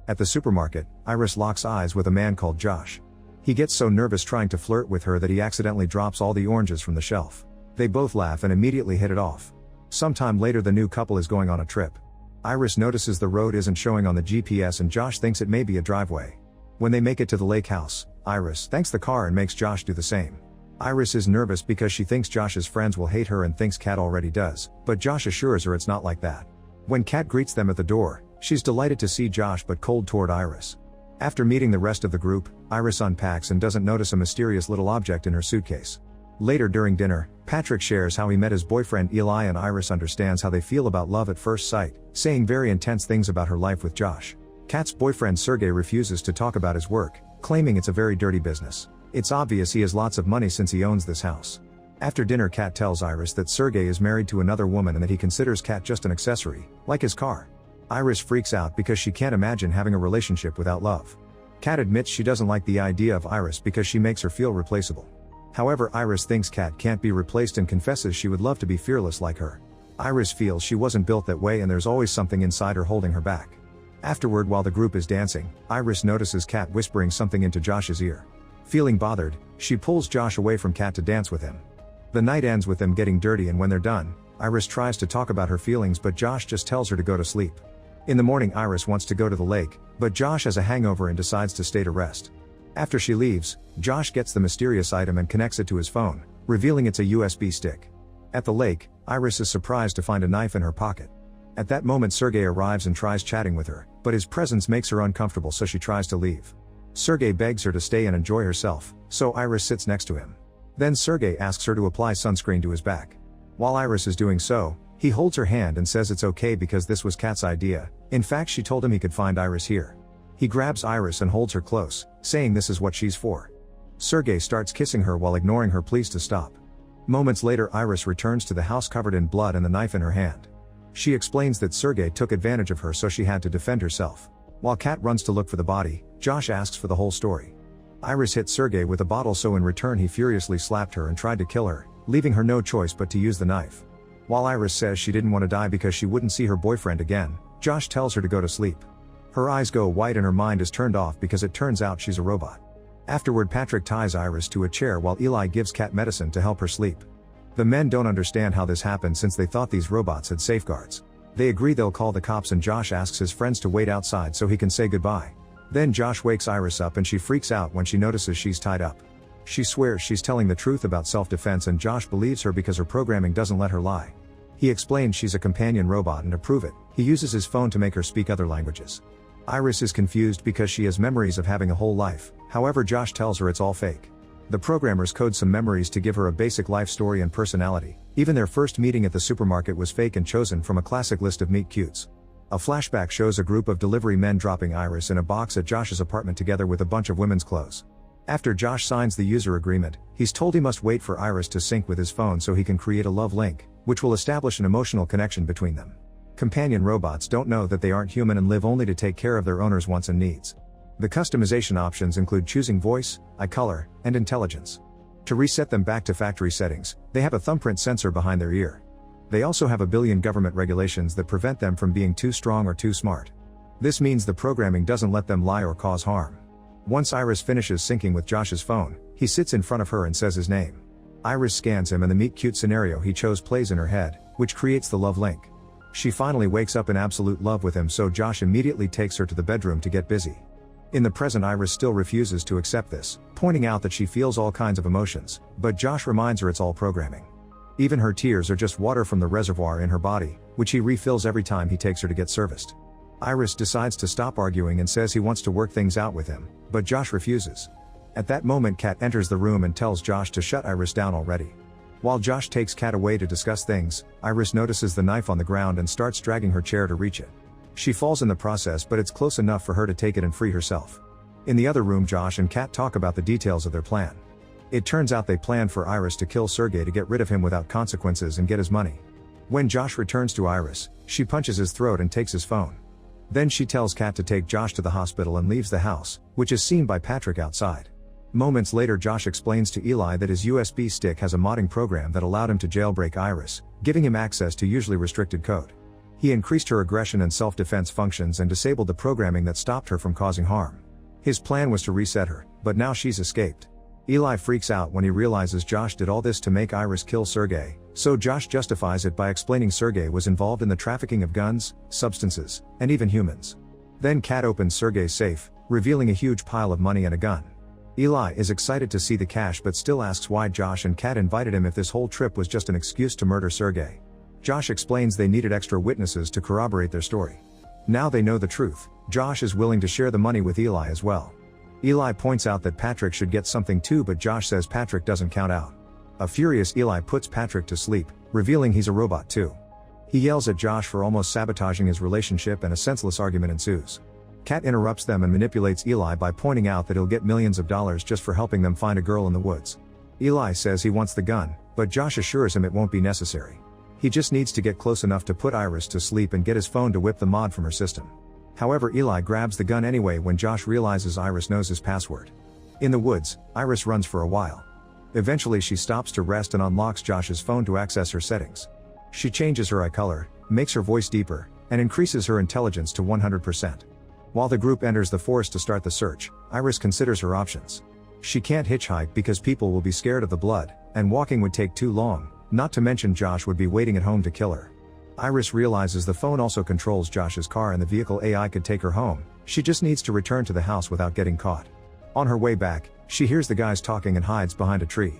At the supermarket, Iris locks eyes with a man called Josh. He gets so nervous trying to flirt with her that he accidentally drops all the oranges from the shelf. They both laugh and immediately hit it off. Sometime later the new couple is going on a trip. Iris notices the road isn't showing on the GPS and Josh thinks it may be a driveway. When they make it to the lake house, Iris thanks the car and makes Josh do the same. Iris is nervous because she thinks Josh's friends will hate her and thinks Kat already does, but Josh assures her it's not like that. When Kat greets them at the door, she's delighted to see Josh but cold toward Iris. After meeting the rest of the group, Iris unpacks and doesn't notice a mysterious little object in her suitcase. Later during dinner, Patrick shares how he met his boyfriend Eli and Iris understands how they feel about love at first sight, saying very intense things about her life with Josh. Kat's boyfriend Sergey refuses to talk about his work, claiming it's a very dirty business. It's obvious he has lots of money since he owns this house. After dinner Kat tells Iris that Sergey is married to another woman and that he considers Kat just an accessory, like his car. Iris freaks out because she can't imagine having a relationship without love. Kat admits she doesn't like the idea of Iris because she makes her feel replaceable. However, Iris thinks Kat can't be replaced and confesses she would love to be fearless like her. Iris feels she wasn't built that way and there's always something inside her holding her back. Afterward, while the group is dancing, Iris notices Kat whispering something into Josh's ear. Feeling bothered, she pulls Josh away from Kat to dance with him. The night ends with them getting dirty and when they're done, Iris tries to talk about her feelings but Josh just tells her to go to sleep. In the morning Iris wants to go to the lake, but Josh has a hangover and decides to stay to rest. After she leaves, Josh gets the mysterious item and connects it to his phone, revealing it's a USB stick. At the lake, Iris is surprised to find a knife in her pocket. At that moment Sergey arrives and tries chatting with her, but his presence makes her uncomfortable so she tries to leave. Sergey begs her to stay and enjoy herself, so Iris sits next to him. Then Sergey asks her to apply sunscreen to his back. While Iris is doing so, he holds her hand and says it's okay because this was Kat's idea. In fact, she told him he could find Iris here. He grabs Iris and holds her close, saying this is what she's for. Sergey starts kissing her while ignoring her pleas to stop. Moments later Iris returns to the house covered in blood and the knife in her hand. She explains that Sergey took advantage of her so she had to defend herself. While Kat runs to look for the body, Josh asks for the whole story. Iris hit Sergey with a bottle so in return he furiously slapped her and tried to kill her, leaving her no choice but to use the knife. While Iris says she didn't want to die because she wouldn't see her boyfriend again, Josh tells her to go to sleep. Her eyes go white and her mind is turned off because it turns out she's a robot. Afterward Patrick ties Iris to a chair while Eli gives Kat medicine to help her sleep. The men don't understand how this happened since they thought these robots had safeguards. They agree they'll call the cops and Josh asks his friends to wait outside so he can say goodbye. Then Josh wakes Iris up and she freaks out when she notices she's tied up. She swears she's telling the truth about self-defense and Josh believes her because her programming doesn't let her lie. He explains she's a companion robot and to prove it, he uses his phone to make her speak other languages. Iris is confused because she has memories of having a whole life, however Josh tells her it's all fake. The programmers code some memories to give her a basic life story and personality. Even their first meeting at the supermarket was fake and chosen from a classic list of meet cutes. A flashback shows a group of delivery men dropping Iris in a box at Josh's apartment together with a bunch of women's clothes. After Josh signs the user agreement, he's told he must wait for Iris to sync with his phone so he can create a love link, which will establish an emotional connection between them. Companion robots don't know that they aren't human and live only to take care of their owners' wants and needs. The customization options include choosing voice, eye color, and intelligence. To reset them back to factory settings, they have a thumbprint sensor behind their ear. They also have a billion government regulations that prevent them from being too strong or too smart. This means the programming doesn't let them lie or cause harm. Once Iris finishes syncing with Josh's phone, he sits in front of her and says his name. Iris scans him and the meet cute scenario he chose plays in her head, which creates the love link. She finally wakes up in absolute love with him so Josh immediately takes her to the bedroom to get busy. In the present Iris still refuses to accept this, pointing out that she feels all kinds of emotions, but Josh reminds her it's all programming. Even her tears are just water from the reservoir in her body, which he refills every time he takes her to get serviced. Iris decides to stop arguing and says he wants to work things out with him, but Josh refuses. At that moment Kat enters the room and tells Josh to shut Iris down already. While Josh takes Kat away to discuss things, Iris notices the knife on the ground and starts dragging her chair to reach it. She falls in the process but it's close enough for her to take it and free herself. In the other room Josh and Kat talk about the details of their plan. It turns out they planned for Iris to kill Sergey to get rid of him without consequences and get his money. When Josh returns to Iris, she punches his throat and takes his phone. Then she tells Kat to take Josh to the hospital and leaves the house, which is seen by Patrick outside. Moments later Josh explains to Eli that his USB stick has a modding program that allowed him to jailbreak Iris, giving him access to usually restricted code. He increased her aggression and self-defense functions and disabled the programming that stopped her from causing harm. His plan was to reset her, but now she's escaped. Eli freaks out when he realizes Josh did all this to make Iris kill Sergey, so Josh justifies it by explaining Sergey was involved in the trafficking of guns, substances, and even humans. Then Kat opens Sergey's safe, revealing a huge pile of money and a gun. Eli is excited to see the cash but still asks why Josh and Kat invited him if this whole trip was just an excuse to murder Sergey. Josh explains they needed extra witnesses to corroborate their story. Now they know the truth, Josh is willing to share the money with Eli as well. Eli points out that Patrick should get something too, but Josh says Patrick doesn't count out. A furious Eli puts Patrick to sleep, revealing he's a robot too. He yells at Josh for almost sabotaging his relationship and a senseless argument ensues. Kat interrupts them and manipulates Eli by pointing out that he'll get millions of dollars just for helping them find a girl in the woods. Eli says he wants the gun, but Josh assures him it won't be necessary. He just needs to get close enough to put Iris to sleep and get his phone to whip the mod from her system. However, Eli grabs the gun anyway when Josh realizes Iris knows his password. In the woods, Iris runs for a while. Eventually she stops to rest and unlocks Josh's phone to access her settings. She changes her eye color, makes her voice deeper, and increases her intelligence to 100%. While the group enters the forest to start the search, Iris considers her options. She can't hitchhike because people will be scared of the blood, and walking would take too long, not to mention Josh would be waiting at home to kill her. Iris realizes the phone also controls Josh's car and the vehicle AI could take her home, she just needs to return to the house without getting caught. On her way back, she hears the guys talking and hides behind a tree.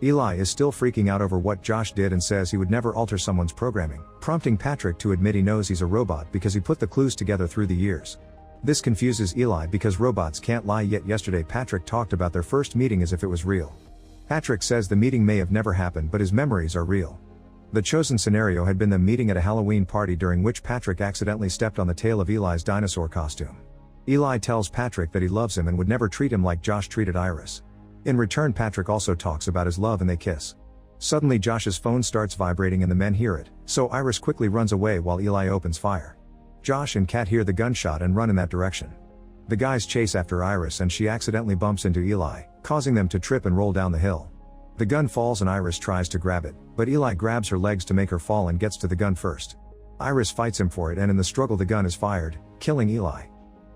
Eli is still freaking out over what Josh did and says he would never alter someone's programming, prompting Patrick to admit he knows he's a robot because he put the clues together through the years. This confuses Eli because robots can't lie, yet yesterday Patrick talked about their first meeting as if it was real. Patrick says the meeting may have never happened but his memories are real. The chosen scenario had been them meeting at a Halloween party during which Patrick accidentally stepped on the tail of Eli's dinosaur costume. Eli tells Patrick that he loves him and would never treat him like Josh treated Iris. In return, Patrick also talks about his love and they kiss. Suddenly Josh's phone starts vibrating and the men hear it, so Iris quickly runs away while Eli opens fire. Josh and Kat hear the gunshot and run in that direction. The guys chase after Iris and she accidentally bumps into Eli, causing them to trip and roll down the hill. The gun falls and Iris tries to grab it, but Eli grabs her legs to make her fall and gets to the gun first. Iris fights him for it and in the struggle the gun is fired, killing Eli.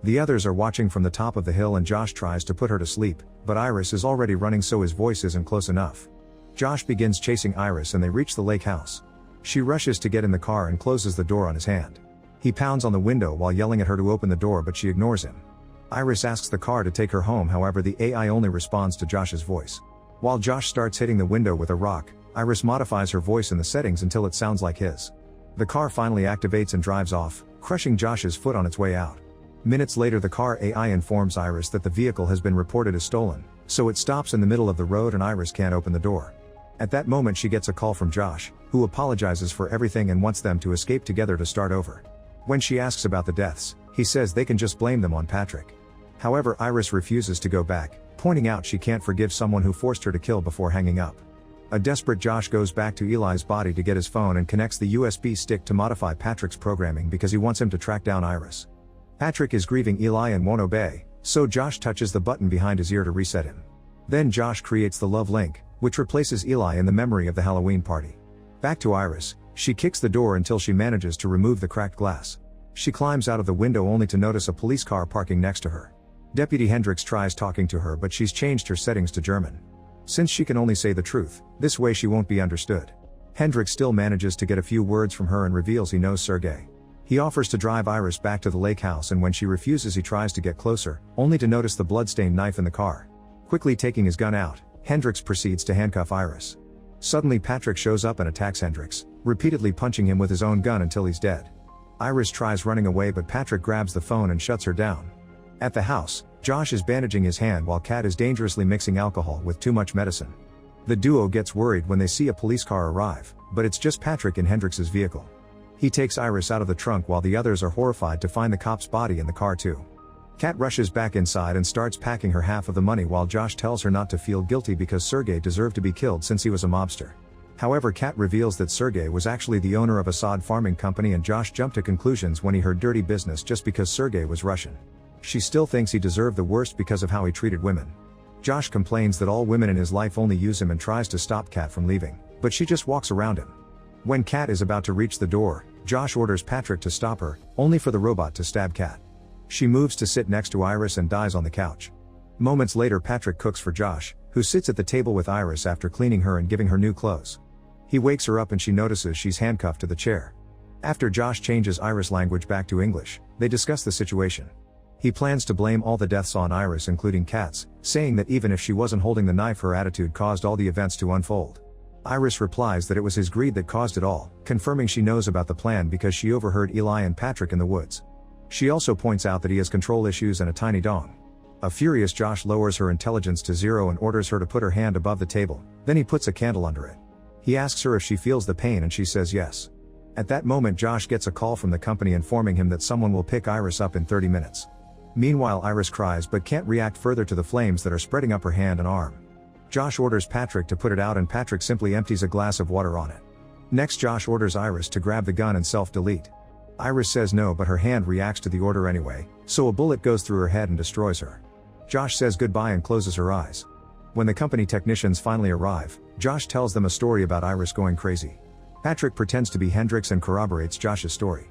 The others are watching from the top of the hill and Josh tries to put her to sleep, but Iris is already running so his voice isn't close enough. Josh begins chasing Iris and they reach the lake house. She rushes to get in the car and closes the door on his hand. He pounds on the window while yelling at her to open the door, but she ignores him. Iris asks the car to take her home, however the AI only responds to Josh's voice. While Josh starts hitting the window with a rock, Iris modifies her voice in the settings until it sounds like his. The car finally activates and drives off, crushing Josh's foot on its way out. Minutes later the car AI informs Iris that the vehicle has been reported as stolen, so it stops in the middle of the road and Iris can't open the door. At that moment she gets a call from Josh, who apologizes for everything and wants them to escape together to start over. When she asks about the deaths, he says they can just blame them on Patrick. However, Iris refuses to go back, pointing out she can't forgive someone who forced her to kill before hanging up. A desperate Josh goes back to Eli's body to get his phone and connects the USB stick to modify Patrick's programming because he wants him to track down Iris. Patrick is grieving Eli and won't obey, so Josh touches the button behind his ear to reset him. Then Josh creates the love link, which replaces Eli in the memory of the Halloween party. Back to Iris, she kicks the door until she manages to remove the cracked glass. She climbs out of the window only to notice a police car parking next to her. Deputy Hendricks tries talking to her but she's changed her settings to German. Since she can only say the truth, this way she won't be understood. Hendricks still manages to get a few words from her and reveals he knows Sergey. He offers to drive Iris back to the lake house and when she refuses he tries to get closer, only to notice the bloodstained knife in the car. Quickly taking his gun out, Hendricks proceeds to handcuff Iris. Suddenly Patrick shows up and attacks Hendricks, repeatedly punching him with his own gun until he's dead. Iris tries running away but Patrick grabs the phone and shuts her down. At the house, Josh is bandaging his hand while Kat is dangerously mixing alcohol with too much medicine. The duo gets worried when they see a police car arrive, but it's just Patrick in Hendricks' vehicle. He takes Iris out of the trunk while the others are horrified to find the cop's body in the car too. Kat rushes back inside and starts packing her half of the money while Josh tells her not to feel guilty because Sergey deserved to be killed since he was a mobster. However, Kat reveals that Sergey was actually the owner of a sod farming company and Josh jumped to conclusions when he heard dirty business just because Sergey was Russian. She still thinks he deserved the worst because of how he treated women. Josh complains that all women in his life only use him and tries to stop Kat from leaving, but she just walks around him. When Kat is about to reach the door, Josh orders Patrick to stop her, only for the robot to stab Kat. She moves to sit next to Iris and dies on the couch. Moments later, Patrick cooks for Josh, who sits at the table with Iris after cleaning her and giving her new clothes. He wakes her up and she notices she's handcuffed to the chair. After Josh changes Iris' language back to English, they discuss the situation. He plans to blame all the deaths on Iris, including Kat's, saying that even if she wasn't holding the knife, her attitude caused all the events to unfold. Iris replies that it was his greed that caused it all, confirming she knows about the plan because she overheard Eli and Patrick in the woods. She also points out that he has control issues and a tiny dong. A furious Josh lowers her intelligence to 0 and orders her to put her hand above the table, then he puts a candle under it. He asks her if she feels the pain and she says yes. At that moment, Josh gets a call from the company informing him that someone will pick Iris up in 30 minutes. Meanwhile, Iris cries but can't react further to the flames that are spreading up her hand and arm. Josh orders Patrick to put it out and Patrick simply empties a glass of water on it. Next, Josh orders Iris to grab the gun and self-delete. Iris says no, but her hand reacts to the order anyway, so a bullet goes through her head and destroys her. Josh says goodbye and closes her eyes. When the company technicians finally arrive, Josh tells them a story about Iris going crazy. Patrick pretends to be Hendrix and corroborates Josh's story.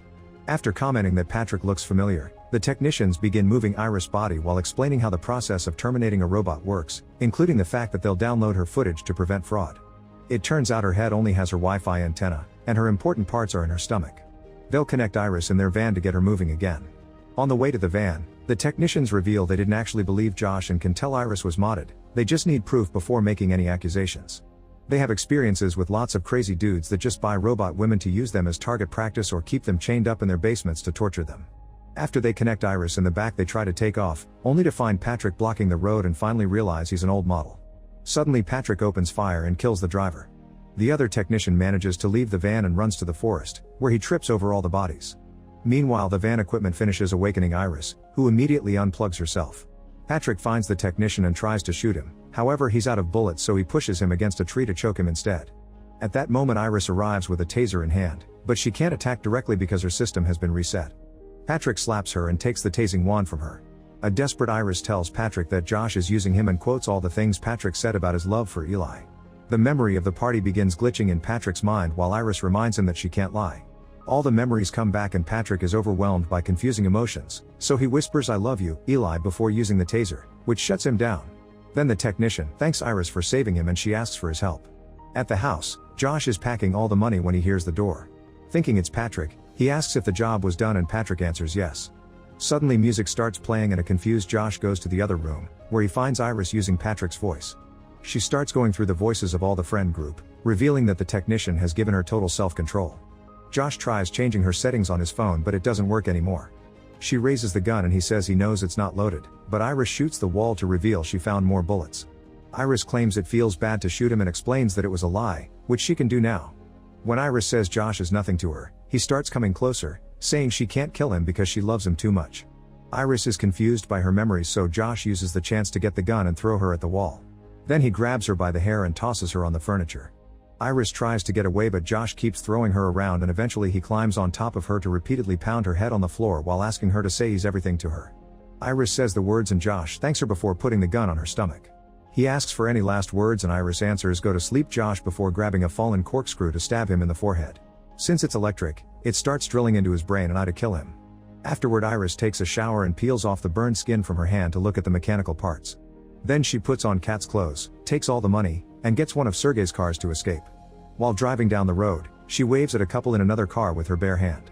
After commenting that Patrick looks familiar, the technicians begin moving Iris' body while explaining how the process of terminating a robot works, including the fact that they'll download her footage to prevent fraud. It turns out her head only has her Wi-Fi antenna, and her important parts are in her stomach. They'll connect Iris in their van to get her moving again. On the way to the van, the technicians reveal they didn't actually believe Josh and can tell Iris was modded, they just need proof before making any accusations. They have experiences with lots of crazy dudes that just buy robot women to use them as target practice or keep them chained up in their basements to torture them. After they connect Iris in the back, they try to take off, only to find Patrick blocking the road and finally realize he's an old model. Suddenly, Patrick opens fire and kills the driver. The other technician manages to leave the van and runs to the forest, where he trips over all the bodies. Meanwhile, the van equipment finishes awakening Iris, who immediately unplugs herself. Patrick finds the technician and tries to shoot him, however he's out of bullets, so he pushes him against a tree to choke him instead. At that moment, Iris arrives with a taser in hand, but she can't attack directly because her system has been reset. Patrick slaps her and takes the tasing wand from her. A desperate Iris tells Patrick that Josh is using him and quotes all the things Patrick said about his love for Eli. The memory of the party begins glitching in Patrick's mind while Iris reminds him that she can't lie. All the memories come back and Patrick is overwhelmed by confusing emotions, so he whispers "I love you, Eli" before using the taser, which shuts him down. Then the technician thanks Iris for saving him and she asks for his help. At the house, Josh is packing all the money when he hears the door. Thinking it's Patrick, he asks if the job was done and Patrick answers yes. Suddenly, music starts playing and a confused Josh goes to the other room, where he finds Iris using Patrick's voice. She starts going through the voices of all the friend group, revealing that the technician has given her total self-control. Josh tries changing her settings on his phone, but it doesn't work anymore. She raises the gun and he says he knows it's not loaded, but Iris shoots the wall to reveal she found more bullets. Iris claims it feels bad to shoot him and explains that it was a lie, which she can do now. When Iris says Josh is nothing to her, he starts coming closer, saying she can't kill him because she loves him too much. Iris is confused by her memories, so Josh uses the chance to get the gun and throw her at the wall. Then he grabs her by the hair and tosses her on the furniture. Iris tries to get away, but Josh keeps throwing her around and eventually he climbs on top of her to repeatedly pound her head on the floor while asking her to say he's everything to her. Iris says the words and Josh thanks her before putting the gun on her stomach. He asks for any last words and Iris answers "Go to sleep, Josh," before grabbing a fallen corkscrew to stab him in the forehead. Since it's electric, it starts drilling into his brain and to kill him. Afterward, Iris takes a shower and peels off the burned skin from her hand to look at the mechanical parts. Then she puts on Kat's clothes, takes all the money, and gets one of Sergei's cars to escape. While driving down the road, she waves at a couple in another car with her bare hand.